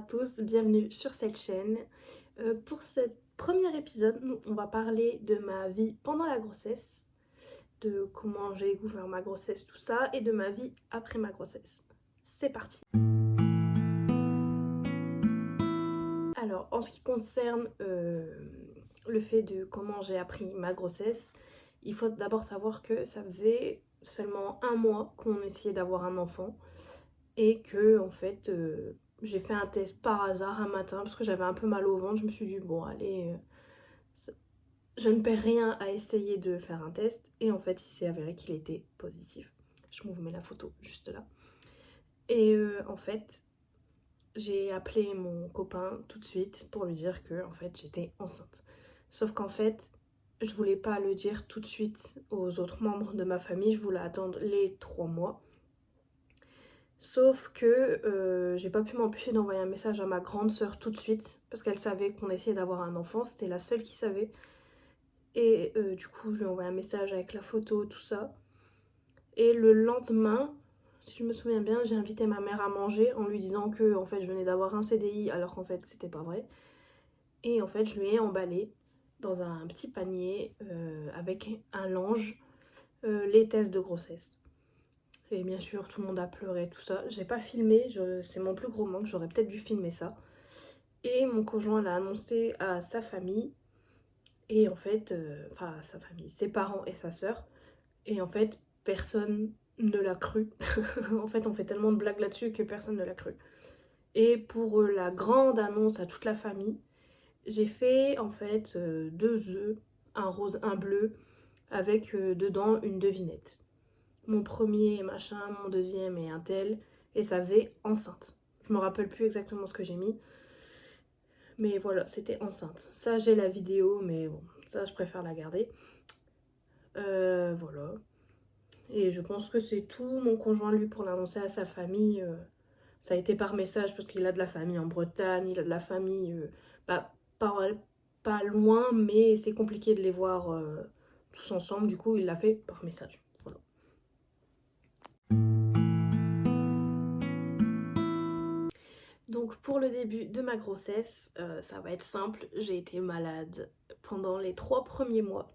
tous, bienvenue sur cette chaîne. Pour ce premier épisode, on va parler de ma vie pendant la grossesse, de comment j'ai découvert ma grossesse, tout ça, et de ma vie après ma grossesse. C'est parti. Alors, en ce qui concerne le fait de comment j'ai appris ma grossesse, il faut d'abord savoir que ça faisait seulement 1 mois qu'on essayait d'avoir un enfant et que, en fait, j'ai fait un test par hasard un matin parce que j'avais un peu mal au ventre. Je me suis dit, bon, allez, je ne perds rien à essayer de faire un test. Et en fait, il s'est avéré qu'il était positif. Je vous mets la photo juste là. Et en fait, j'ai appelé mon copain tout de suite pour lui dire que en fait, j'étais enceinte. Sauf qu'en fait, je voulais pas le dire tout de suite aux autres membres de ma famille. Je voulais attendre les 3 mois. Sauf que j'ai pas pu m'empêcher d'envoyer un message à ma grande sœur tout de suite parce qu'elle savait qu'on essayait d'avoir un enfant, c'était la seule qui savait. Et du coup, je lui ai envoyé un message avec la photo, tout ça. Et le lendemain, si je me souviens bien, j'ai invité ma mère à manger en lui disant que en fait, je venais d'avoir un CDI alors qu'en fait, c'était pas vrai. Et en fait, je lui ai emballé dans un petit panier avec un linge les tests de grossesse. Et bien sûr, tout le monde a pleuré, tout ça. J'ai pas filmé, c'est mon plus gros manque, j'aurais peut-être dû filmer ça. Et mon conjoint l'a annoncé à sa famille, et en fait, enfin à sa famille, ses parents et sa sœur. Et en fait, personne ne l'a cru. En fait, on fait tellement de blagues là-dessus que personne ne l'a cru. Et pour la grande annonce à toute la famille, j'ai fait en fait 2 œufs, un rose, un bleu, avec dedans une devinette. Mon premier machin, mon deuxième et un tel, et ça faisait enceinte. Je me rappelle plus exactement ce que j'ai mis, mais voilà, c'était enceinte. Ça, j'ai la vidéo, mais bon, ça, je préfère la garder. Voilà. Et je pense que c'est tout. Mon conjoint, lui, pour l'annoncer à sa famille, ça a été par message parce qu'il a de la famille en Bretagne, il a de la famille bah, pas, pas loin, mais c'est compliqué de les voir tous ensemble. Du coup, il l'a fait par message. Voilà. Donc pour le début de ma grossesse, ça va être simple, j'ai été malade pendant les 3 premiers mois.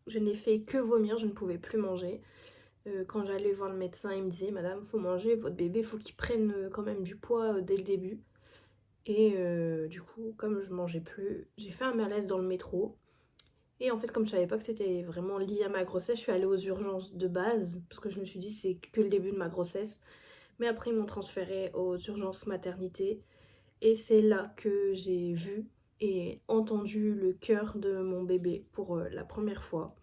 Je n'ai fait que vomir, je ne pouvais plus manger. Quand j'allais voir le médecin, il me disait Madame, faut manger, votre bébé, faut qu'il prenne quand même du poids dès le début. Et du coup, comme je mangeais plus, j'ai fait un malaise dans le métro. Et en fait, comme je savais pas que c'était vraiment lié à ma grossesse, je suis allée aux urgences de base, parce que je me suis dit c'est que le début de ma grossesse. Mais après, ils m'ont transférée aux urgences maternité. Et c'est là que j'ai vu et entendu le cœur de mon bébé pour la première fois.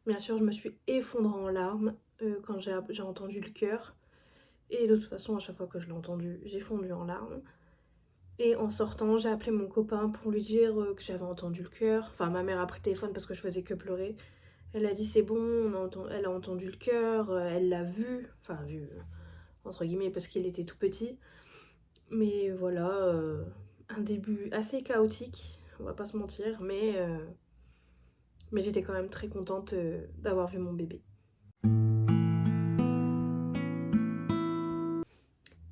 Bien sûr, je me suis effondrée en larmes quand j'ai entendu le cœur. Et de toute façon, à chaque fois que je l'ai entendu, j'ai fondu en larmes. Et en sortant, j'ai appelé mon copain pour lui dire que j'avais entendu le cœur. Enfin, ma mère a pris le téléphone parce que je faisais que pleurer. Elle a dit c'est bon, elle a entendu le cœur, elle l'a vu. Enfin, vu entre guillemets parce qu'il était tout petit. Mais voilà, un début assez chaotique, on va pas se mentir, mais j'étais quand même très contente d'avoir vu mon bébé.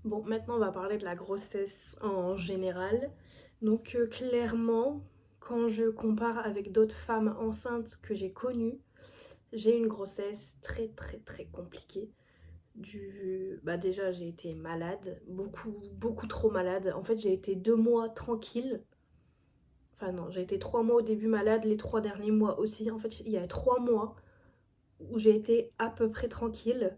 Bon, maintenant on va parler de la grossesse en général. Donc clairement, quand je compare avec d'autres femmes enceintes que j'ai connues, j'ai une grossesse très très très compliquée. Bah déjà j'ai été malade, beaucoup trop malade. En fait j'ai été 2 mois tranquille. Enfin non, j'ai été 3 mois au début malade, les 3 derniers mois aussi. En fait, il y a 3 mois où j'ai été à peu près tranquille.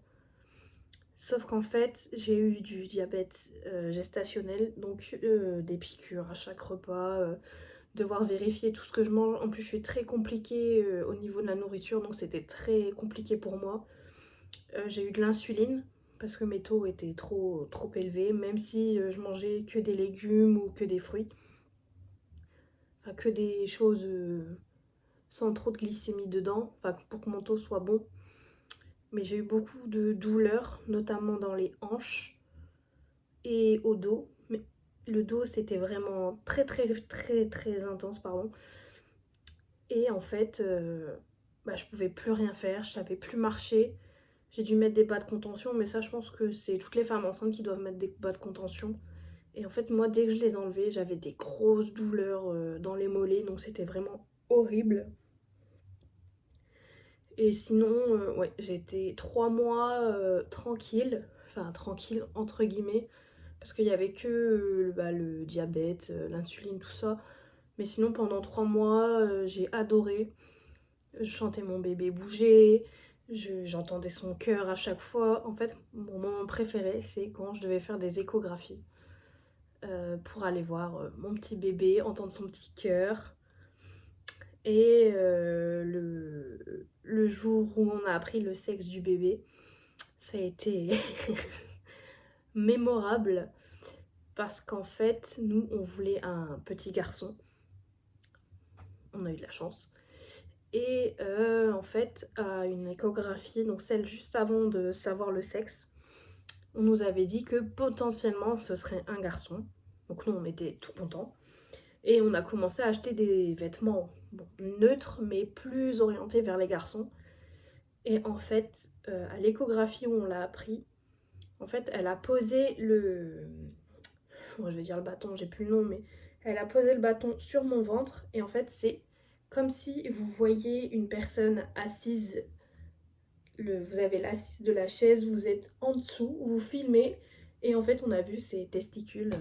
Sauf qu'en fait, j'ai eu du diabète gestationnel, donc des piqûres à chaque repas, devoir vérifier tout ce que je mange. En plus, je suis très compliquée au niveau de la nourriture, donc c'était très compliqué pour moi. J'ai eu de l'insuline parce que mes taux étaient trop élevés, même si je mangeais que des légumes ou que des fruits. Enfin, que des choses sans trop de glycémie dedans, enfin pour que mon taux soit bon. Mais j'ai eu beaucoup de douleurs, notamment dans les hanches et au dos. Mais le dos, c'était vraiment très intense, pardon. Et en fait, bah, je pouvais plus rien faire, je savais plus marcher. J'ai dû mettre des bas de contention, mais ça, je pense que c'est toutes les femmes enceintes qui doivent mettre des bas de contention. Et en fait, moi, dès que je les enlevais, j'avais des grosses douleurs dans les mollets, donc c'était vraiment horrible. Et sinon, ouais, j'ai été 3 mois tranquille, enfin tranquille entre guillemets, parce qu'il y avait que le diabète, l'insuline, tout ça. Mais sinon, pendant 3 mois, j'ai adoré. Je chantais mon bébé bouger, j'entendais son cœur à chaque fois. En fait, mon moment préféré, c'est quand je devais faire des échographies pour aller voir mon petit bébé, entendre son petit cœur. Et le jour où on a appris le sexe du bébé, ça a été mémorable parce qu'en fait, nous, on voulait un petit garçon. On a eu de la chance. Et en fait, à une échographie, donc celle juste avant de savoir le sexe, on nous avait dit que potentiellement ce serait un garçon. Donc nous, on était tout contents. Et on a commencé à acheter des vêtements neutres, mais plus orientés vers les garçons. Et en fait, à l'échographie où on l'a appris, en fait, elle a posé le... Bon, je vais dire le bâton, j'ai plus le nom, mais elle a posé le bâton sur mon ventre. Et en fait, c'est comme si vous voyez une personne assise. Vous avez l'assise de la chaise, vous êtes en dessous, vous filmez. Et en fait, on a vu ses testicules.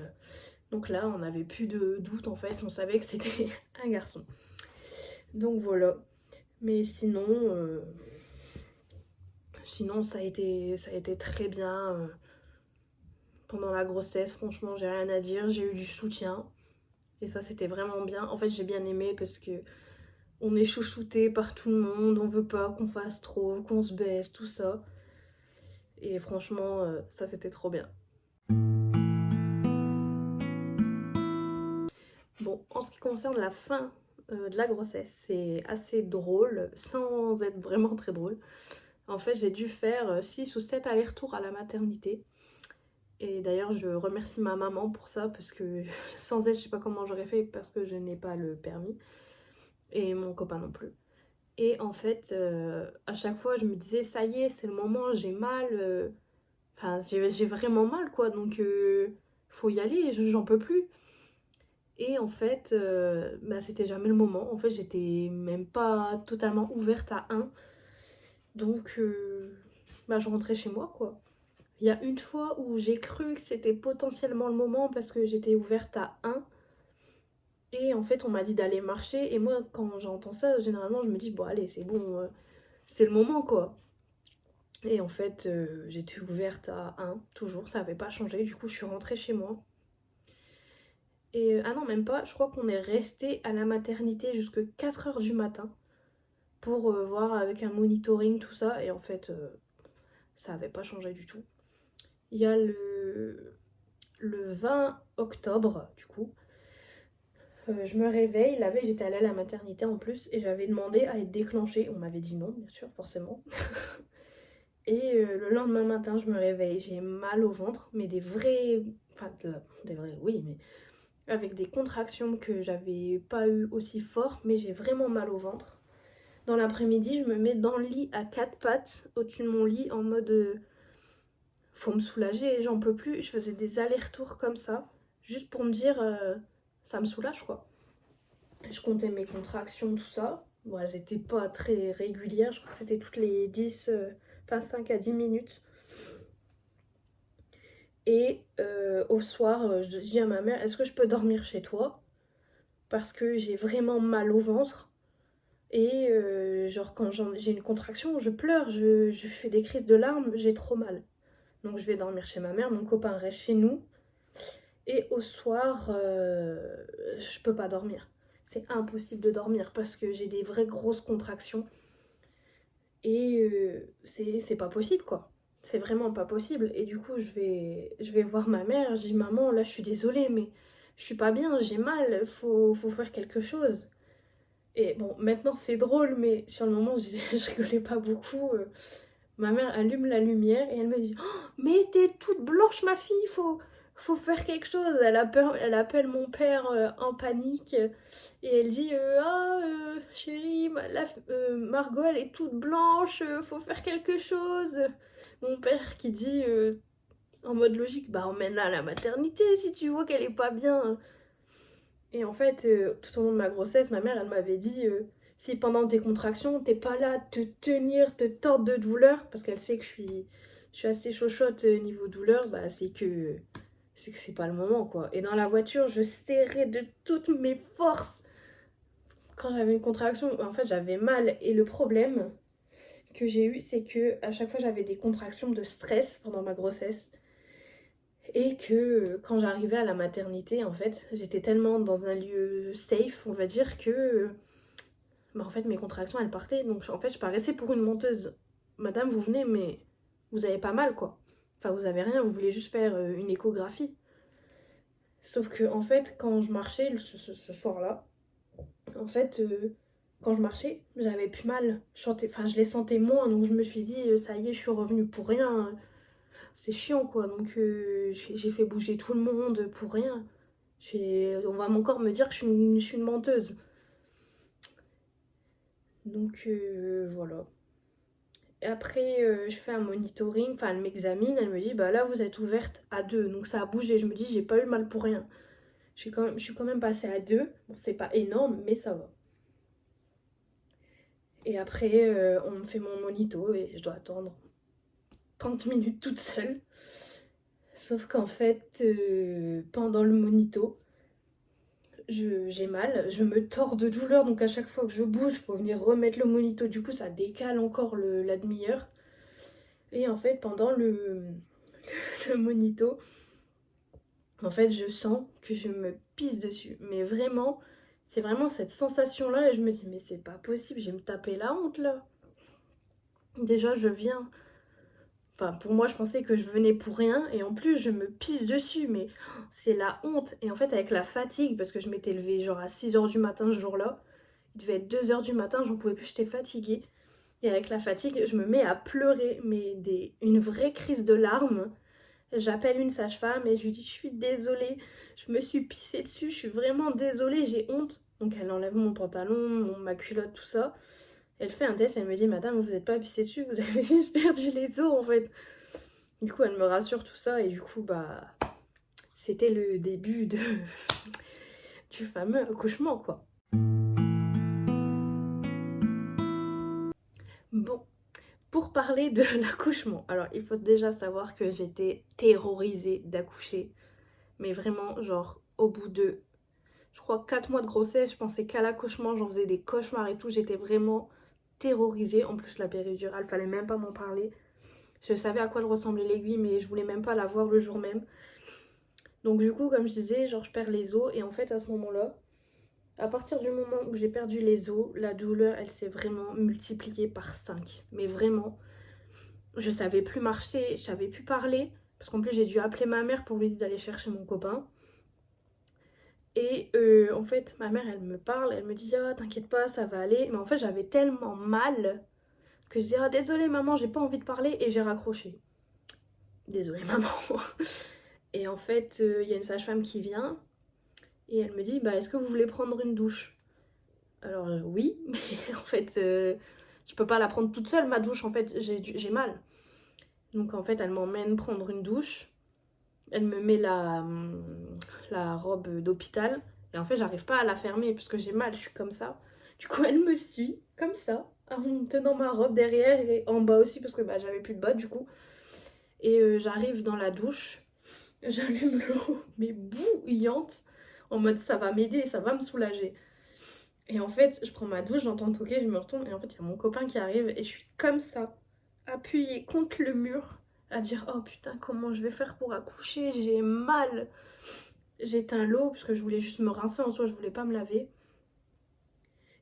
Donc là, on n'avait plus de doute, en fait. On savait que c'était un garçon. Donc voilà. Mais sinon ça a été très bien. Pendant la grossesse, franchement, j'ai rien à dire. J'ai eu du soutien. Et ça, c'était vraiment bien. En fait, j'ai bien aimé parce que on est chouchouté par tout le monde. On veut pas qu'on fasse trop, qu'on se baisse, tout ça. Et franchement, ça, c'était trop bien. Bon, en ce qui concerne la fin de la grossesse, c'est assez drôle, sans être vraiment très drôle. En fait, j'ai dû faire 6 ou 7 allers-retours à la maternité. Et d'ailleurs, je remercie ma maman pour ça, parce que sans elle, je sais pas comment j'aurais fait, parce que je n'ai pas le permis. Et mon copain non plus. Et en fait, à chaque fois, je me disais, ça y est, c'est le moment, j'ai mal. Enfin, j'ai vraiment mal, quoi. Donc, faut y aller, j'en peux plus. Et en fait, bah, c'était jamais le moment. En fait, j'étais même pas totalement ouverte à un. Donc, bah, je rentrais chez moi, quoi. Il y a une fois où j'ai cru que c'était potentiellement le moment parce que j'étais ouverte à un. Et en fait, on m'a dit d'aller marcher. Et moi, quand j'entends ça, généralement, je me dis, bon, allez, c'est bon, c'est le moment, quoi. Et en fait, j'étais ouverte à un, toujours, ça n'avait pas changé. Du coup, je suis rentrée chez moi. Et ah non, même pas, je crois qu'on est resté à la maternité jusque 4 h du matin pour voir avec un monitoring, tout ça. Et en fait, ça n'avait pas changé du tout. Il y a le 20 octobre, du coup, je me réveille. La veille, j'étais allée à la maternité en plus et j'avais demandé à être déclenchée. On m'avait dit non, bien sûr, forcément. Et le lendemain matin, je me réveille. J'ai mal au ventre, mais des vrais. Enfin, des vrais, oui, mais avec des contractions que j'avais pas eu aussi fort, mais j'ai vraiment mal au ventre. Dans l'après-midi, je me mets dans le lit à 4 pattes au-dessus de mon lit en mode faut me soulager, j'en peux plus. Je faisais des allers-retours comme ça, juste pour me dire ça me soulage, quoi. Je comptais mes contractions, tout ça. Bon, elles étaient pas très régulières, je crois que c'était toutes les 5 à 10 minutes. Et au soir, je dis à ma mère, est-ce que je peux dormir chez toi? Parce que j'ai vraiment mal au ventre. Et genre quand j'ai une contraction, je pleure, je fais des crises de larmes, j'ai trop mal. Donc je vais dormir chez ma mère, mon copain reste chez nous. Et au soir, je peux pas dormir. C'est impossible de dormir parce que j'ai des vraies grosses contractions. Et c'est pas possible, quoi. C'est vraiment pas possible. Et du coup, je vais voir ma mère. Je dis, maman, là, je suis désolée, mais je suis pas bien, j'ai mal, faut faire quelque chose. Et bon, maintenant, c'est drôle, mais sur le moment, je rigolais pas beaucoup. Ma mère allume la lumière et elle me dit, oh, mais t'es toute blanche, ma fille, faut faire quelque chose. Elle appelle mon père en panique et elle dit ah chérie, Margot elle est toute blanche, faut faire quelque chose. Mon père qui dit En mode logique, bah emmène-la à la maternité si tu vois qu'elle est pas bien. Et en fait, tout au long de ma grossesse, ma mère, elle m'avait dit si pendant tes contractions, t'es pas là de te tenir, te tordre de douleur, parce qu'elle sait que je suis assez chochotte niveau douleur, bah c'est que c'est pas le moment, quoi. Et dans la voiture, je serrais de toutes mes forces. Quand j'avais une contraction, en fait, j'avais mal. Et le problème que j'ai eu, c'est que à chaque fois, j'avais des contractions de stress pendant ma grossesse. Et que quand j'arrivais à la maternité, en fait, j'étais tellement dans un lieu safe, on va dire, que bah, en fait, mes contractions, elles partaient. Donc, en fait, je paraissais pour une menteuse. Madame, vous venez, mais vous avez pas mal, quoi. Enfin, vous avez rien, vous voulez juste faire une échographie. Sauf que, en fait, quand je marchais ce soir-là, en fait, quand je marchais, j'avais plus mal. Enfin, je les sentais moins, donc je me suis dit, ça y est, je suis revenue pour rien. C'est chiant, quoi. Donc, j'ai fait bouger tout le monde pour rien. On va encore me dire que je suis une menteuse. Donc, voilà. Et après, je fais un monitoring, enfin, elle m'examine, elle me dit, bah là, vous êtes ouverte à 2. Donc, ça a bougé. Je me dis, j'ai pas eu mal pour rien. Je suis quand même passée à 2. Bon, c'est pas énorme, mais ça va. Et après, on me fait mon monito et je dois attendre 30 minutes toute seule. Sauf qu'en fait, pendant le monito, j'ai mal, je me tords de douleur, donc à chaque fois que je bouge, il faut venir remettre le monito. Du coup, ça décale encore la demi-heure. Et en fait, pendant le monito, en fait, je sens que je me pisse dessus. Mais vraiment, c'est vraiment cette sensation-là. Et je me dis, mais c'est pas possible, je vais me taper la honte là. Déjà, je viens. Enfin, pour moi, je pensais que je venais pour rien. Et en plus, je me pisse dessus. Mais c'est la honte. Et en fait, avec la fatigue, parce que je m'étais levée genre à 6h du matin ce jour-là. Il devait être 2h du matin, j'en pouvais plus, j'étais fatiguée. Et avec la fatigue, je me mets à pleurer, mais une vraie crise de larmes. J'appelle une sage-femme et je lui dis, je suis désolée, je me suis pissée dessus, je suis vraiment désolée, j'ai honte. Donc elle enlève mon pantalon, ma culotte, tout ça. Elle fait un test, elle me dit, madame, vous n'êtes pas pissée dessus, vous avez juste perdu les os en fait. Du coup, elle me rassure tout ça et du coup, bah, c'était le début du fameux accouchement, quoi. Bon, pour parler de l'accouchement, alors il faut déjà savoir que j'étais terrorisée d'accoucher. Mais vraiment, genre, au bout de, je crois, 4 mois de grossesse, je pensais qu'à l'accouchement, j'en faisais des cauchemars et tout. J'étais vraiment terrorisée. En plus, la péridurale, fallait même pas m'en parler. Je savais à quoi ressemblait l'aiguille, mais je voulais même pas la voir le jour même. Donc du coup, comme je disais, genre, je perds les os. Et en fait, à ce moment-là, à partir du moment où j'ai perdu les os, la douleur, elle s'est vraiment multipliée par 5. Mais vraiment, je savais plus marcher, je savais plus parler. Parce qu'en plus, j'ai dû appeler ma mère pour lui dire d'aller chercher mon copain. Et en fait, ma mère, elle me parle, elle me dit ah, t'inquiète pas, ça va aller. Mais en fait, j'avais tellement mal que je dis ah, désolée maman, j'ai pas envie de parler et j'ai raccroché. Désolée maman. Et en fait, il y a une sage-femme qui vient et elle me dit bah, est-ce que vous voulez prendre une douche? Alors, oui, mais en fait, je peux pas la prendre toute seule ma douche, en fait, j'ai mal. Donc, en fait, elle m'emmène prendre une douche. Elle me met la robe d'hôpital. Et en fait, j'arrive pas à la fermer parce que j'ai mal, je suis comme ça. Du coup, elle me suit comme ça, en tenant ma robe derrière et en bas aussi parce que bah, j'avais plus de bas du coup. Et j'arrive dans la douche, j'allume l'eau, mais bouillante, en mode ça va m'aider, ça va me soulager. Et en fait, je prends ma douche, j'entends toquer, je me retourne et en fait, il y a mon copain qui arrive et je suis comme ça, appuyée contre le mur, à dire oh putain, comment je vais faire pour accoucher, j'ai mal. J'éteins l'eau parce que je voulais juste me rincer en soi, je voulais pas me laver.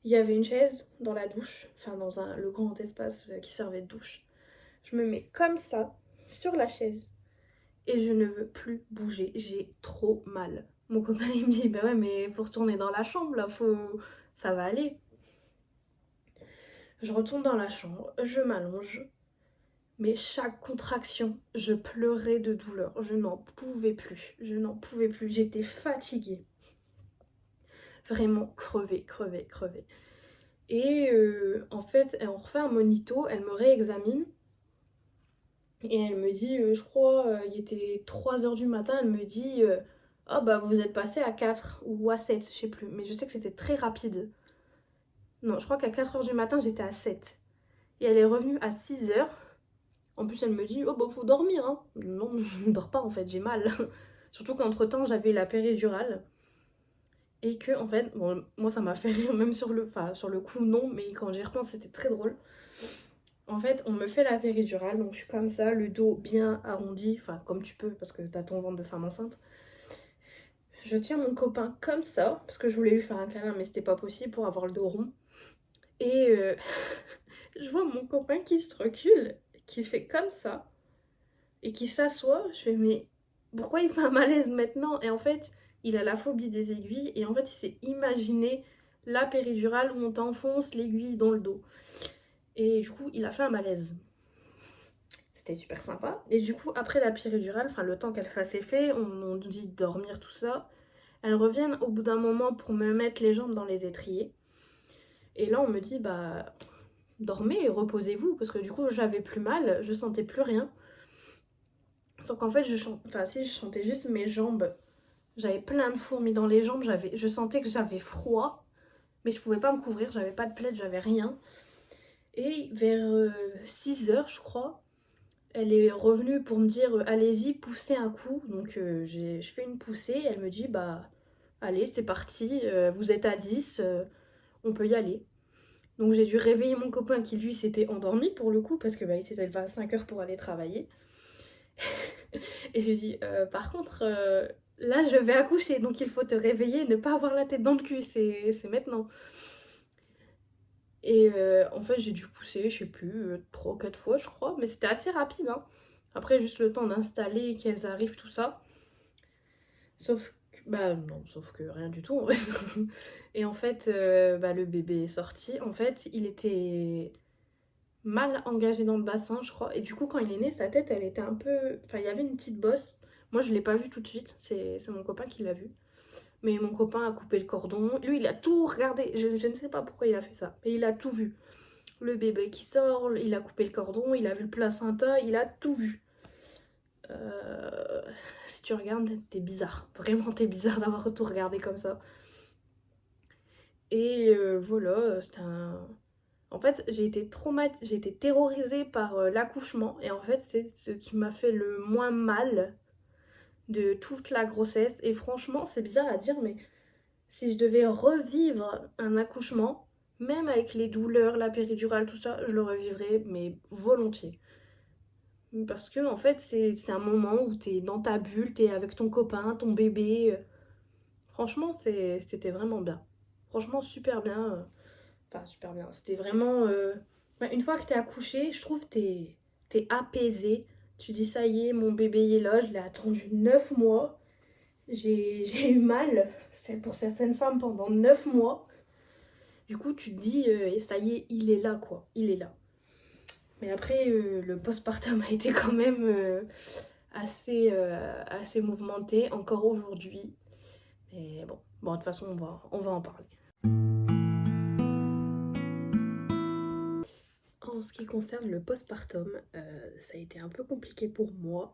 Il y avait une chaise dans la douche, enfin dans le grand espace qui servait de douche. Je me mets comme ça sur la chaise et je ne veux plus bouger, j'ai trop mal. Mon copain il me dit bah ouais mais faut retourner dans la chambre là, ça va aller. Je retourne dans la chambre, je m'allonge, mais chaque contraction, je pleurais de douleur, je n'en pouvais plus, j'étais fatiguée. Vraiment crevée, crevée, crevée. Et en fait, on refait un monito, elle me réexamine. Et elle me dit, je crois, il était 3 heures du matin, elle me dit oh bah vous êtes passé à 4 ou à 7, je sais plus. Mais je sais que c'était très rapide. Non, je crois qu'à 4 heures du matin, j'étais à 7. Et elle est revenue à 6 heures. En plus, elle me dit oh bah faut dormir, hein. Non, je ne dors pas en fait, j'ai mal. Surtout qu'entre-temps, j'avais la péridurale. Et que, en fait, bon, moi ça m'a fait rire, même sur le coup, non, mais quand j'y repense, c'était très drôle. En fait, on me fait la péridurale, donc je suis comme ça, le dos bien arrondi, enfin, comme tu peux, parce que t'as ton ventre de femme enceinte. Je tiens mon copain comme ça, parce que je voulais lui faire un câlin, mais c'était pas possible pour avoir le dos rond. Et je vois mon copain qui se recule, qui fait comme ça, et qui s'assoit. Je fais, mais pourquoi il fait un malaise maintenant? Et en fait, il a la phobie des aiguilles, et en fait, il s'est imaginé la péridurale où on t'enfonce l'aiguille dans le dos. Et du coup, il a fait un malaise. C'était super sympa. Et du coup, après la péridurale, enfin le temps qu'elle fasse effet, on dit de dormir, tout ça. Elles reviennent au bout d'un moment pour me mettre les jambes dans les étriers. Et là, on me dit, bah, dormez et reposez-vous. Parce que du coup, j'avais plus mal, je sentais plus rien. Sauf qu'en fait, enfin, si, je sentais juste mes jambes. J'avais plein de fourmis dans les jambes. Je sentais que j'avais froid. Mais je pouvais pas me couvrir, j'avais pas de plaid, j'avais rien. Et vers 6 heures, je crois, elle est revenue pour me dire allez-y, poussez un coup. Donc je fais une poussée. Elle me dit bah allez, c'est parti, vous êtes à 10, on peut y aller. Donc j'ai dû réveiller mon copain qui lui s'était endormi pour le coup parce que bah, il s'était levé à 5 heures pour aller travailler. Et je lui dis par contre là je vais accoucher donc il faut te réveiller et ne pas avoir la tête dans le cul, c'est maintenant. Et en fait, j'ai dû pousser, je sais plus, 3 ou 4 fois, je crois. Mais c'était assez rapide, hein. Après, juste le temps d'installer, qu'elles arrivent, tout ça. Sauf que, bah non, sauf que rien du tout, en fait. Et en fait, bah, le bébé est sorti. En fait, il était mal engagé dans le bassin, je crois. Et du coup, quand il est né, sa tête, elle était un peu... Enfin, il y avait une petite bosse. Moi, je l'ai pas vu tout de suite. C'est mon copain qui l'a vu. Mais mon copain a coupé le cordon. Lui, il a tout regardé. Je ne sais pas pourquoi il a fait ça. Mais il a tout vu. Le bébé qui sort, il a coupé le cordon, il a vu le placenta, il a tout vu. Euh, Si tu regardes, t'es bizarre. Vraiment, t'es bizarre d'avoir tout regardé comme ça. Et voilà, c'était un... En fait, j'ai été terrorisée par l'accouchement. Et en fait, c'est ce qui m'a fait le moins mal de toute la grossesse. Et franchement, c'est bizarre à dire, mais si je devais revivre un accouchement, même avec les douleurs, la péridurale, tout ça, je le revivrais, mais volontiers. Parce que en fait, c'est un moment où t'es dans ta bulle, t'es avec ton copain, ton bébé. Franchement, c'était vraiment bien. Franchement, super bien. Enfin, super bien. C'était vraiment... ouais, une fois que t'es accouché, je trouve t'es apaisé. Tu dis, ça y est, mon bébé il est là, je l'ai attendu 9 mois. J'ai eu mal, c'est pour certaines femmes, pendant 9 mois. Du coup, tu te dis, ça y est, il est là, quoi. Il est là. Mais après, le postpartum a été quand même assez mouvementé encore aujourd'hui. Mais bon, de toute façon, on va en parler. En ce qui concerne le postpartum, ça a été un peu compliqué pour moi.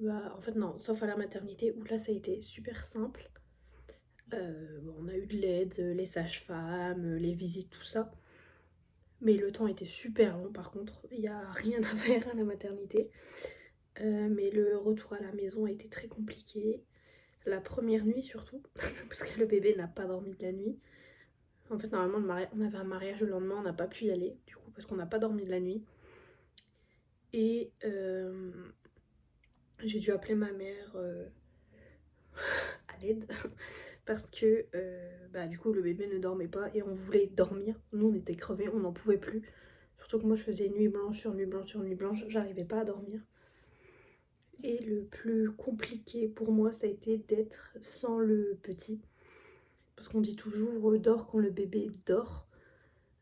Bah, en fait, non, sauf à la maternité où là, ça a été super simple. Bon, on a eu de l'aide, les sages-femmes, les visites, tout ça. Mais le temps était super long par contre. Il n'y a rien à faire à la maternité. Mais le retour à la maison a été très compliqué. La première nuit surtout, parce que le bébé n'a pas dormi de la nuit. En fait, normalement, on avait un mariage le lendemain, on n'a pas pu y aller, du coup, parce qu'on n'a pas dormi de la nuit. Et j'ai dû appeler ma mère à l'aide, parce que bah, du coup, le bébé ne dormait pas et on voulait dormir. Nous, on était crevés, on n'en pouvait plus. Surtout que moi, je faisais nuit blanche sur nuit blanche sur nuit blanche, j'arrivais pas à dormir. Et le plus compliqué pour moi, ça a été d'être sans le petit. Parce qu'on dit toujours dors quand le bébé dort.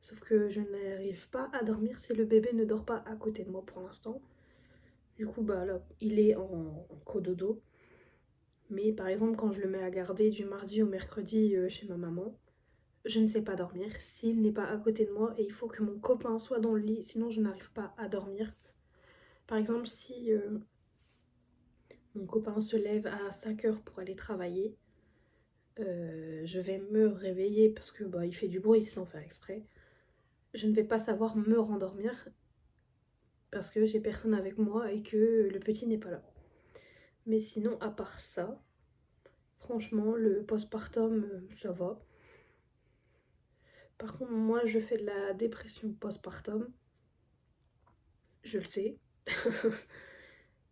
Sauf que je n'arrive pas à dormir si le bébé ne dort pas à côté de moi pour l'instant. Du coup, bah là, il est en cododo. Mais par exemple, quand je le mets à garder du mardi au mercredi chez ma maman, je ne sais pas dormir s'il n'est pas à côté de moi et il faut que mon copain soit dans le lit, sinon je n'arrive pas à dormir. Par exemple, si mon copain se lève à 5 heures pour aller travailler, je vais me réveiller parce que bah, il fait du bruit sans faire exprès. Je ne vais pas savoir me rendormir parce que j'ai personne avec moi et que le petit n'est pas là. Mais sinon, à part ça, franchement, le postpartum, ça va. Par contre, moi, je fais de la dépression postpartum. Je le sais.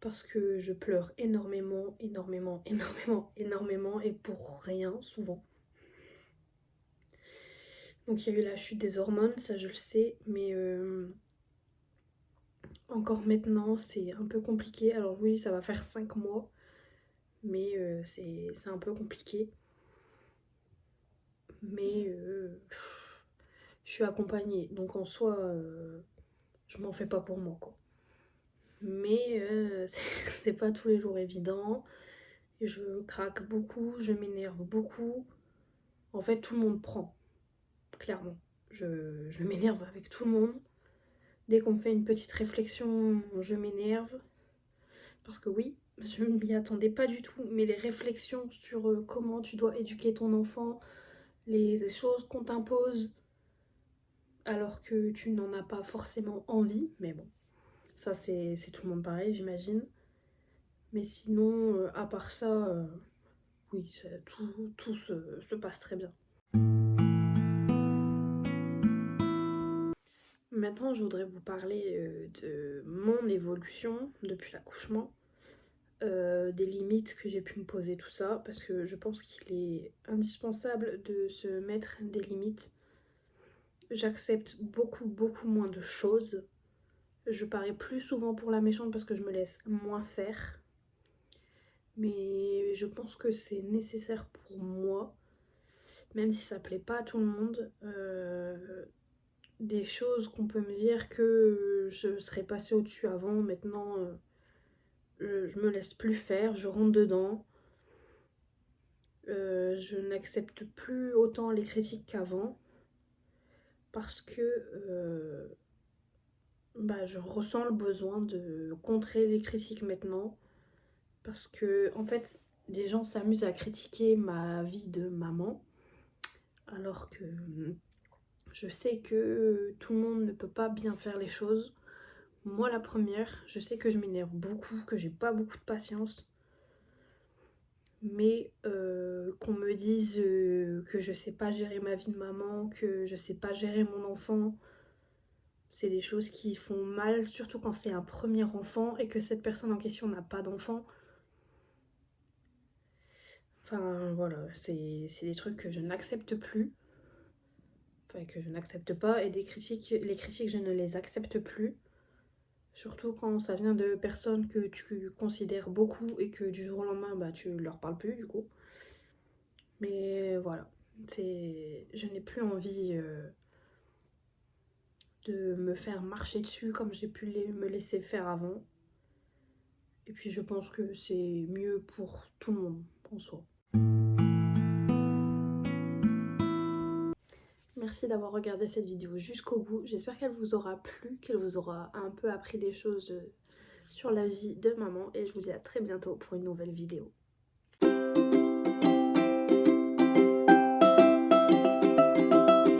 Parce que je pleure énormément, énormément, énormément, énormément et pour rien, souvent. Donc il y a eu la chute des hormones, ça je le sais, mais encore maintenant, c'est un peu compliqué. Alors oui, ça va faire 5 mois, mais c'est un peu compliqué. Mais je suis accompagnée, donc en soi, je m'en fais pas pour moi, quoi. Mais c'est pas tous les jours évident. Je craque beaucoup, je m'énerve beaucoup. En fait, tout le monde prend, clairement. Je m'énerve avec tout le monde. Dès qu'on me fait une petite réflexion, je m'énerve. Parce que oui, je ne m'y attendais pas du tout, mais les réflexions sur comment tu dois éduquer ton enfant, les choses qu'on t'impose, alors que tu n'en as pas forcément envie, mais bon, ça c'est tout le monde pareil, j'imagine. Mais sinon, à part ça, oui, tout se passe très bien. Maintenant, je voudrais vous parler de mon évolution depuis l'accouchement. Des limites que j'ai pu me poser, tout ça, parce que je pense qu'il est indispensable de se mettre des limites. J'accepte beaucoup, beaucoup moins de choses. Je parais plus souvent pour la méchante parce que je me laisse moins faire. Mais je pense que c'est nécessaire pour moi, même si ça plaît pas à tout le monde. Des choses qu'on peut me dire que je serais passée au-dessus avant, maintenant je me laisse plus faire, je rentre dedans. Je n'accepte plus autant les critiques qu'avant parce que je ressens le besoin de contrer les critiques maintenant parce que en fait des gens s'amusent à critiquer ma vie de maman alors que je sais que tout le monde ne peut pas bien faire les choses. Moi la première, je sais que je m'énerve beaucoup, que j'ai pas beaucoup de patience. Mais qu'on me dise que je sais pas gérer ma vie de maman, que je sais pas gérer mon enfant, c'est des choses qui font mal, surtout quand c'est un premier enfant et que cette personne en question n'a pas d'enfant. Enfin voilà, c'est des trucs que je n'accepte plus, enfin que je n'accepte pas, et les critiques je ne les accepte plus. Surtout quand ça vient de personnes que tu considères beaucoup et que du jour au lendemain, tu leur parles plus du coup. Mais voilà, je n'ai plus envie de me faire marcher dessus comme j'ai pu me laisser faire avant. Et puis je pense que c'est mieux pour tout le monde en soi. Merci d'avoir regardé cette vidéo jusqu'au bout. J'espère qu'elle vous aura plu, qu'elle vous aura un peu appris des choses sur la vie de maman. Et je vous dis à très bientôt pour une nouvelle vidéo.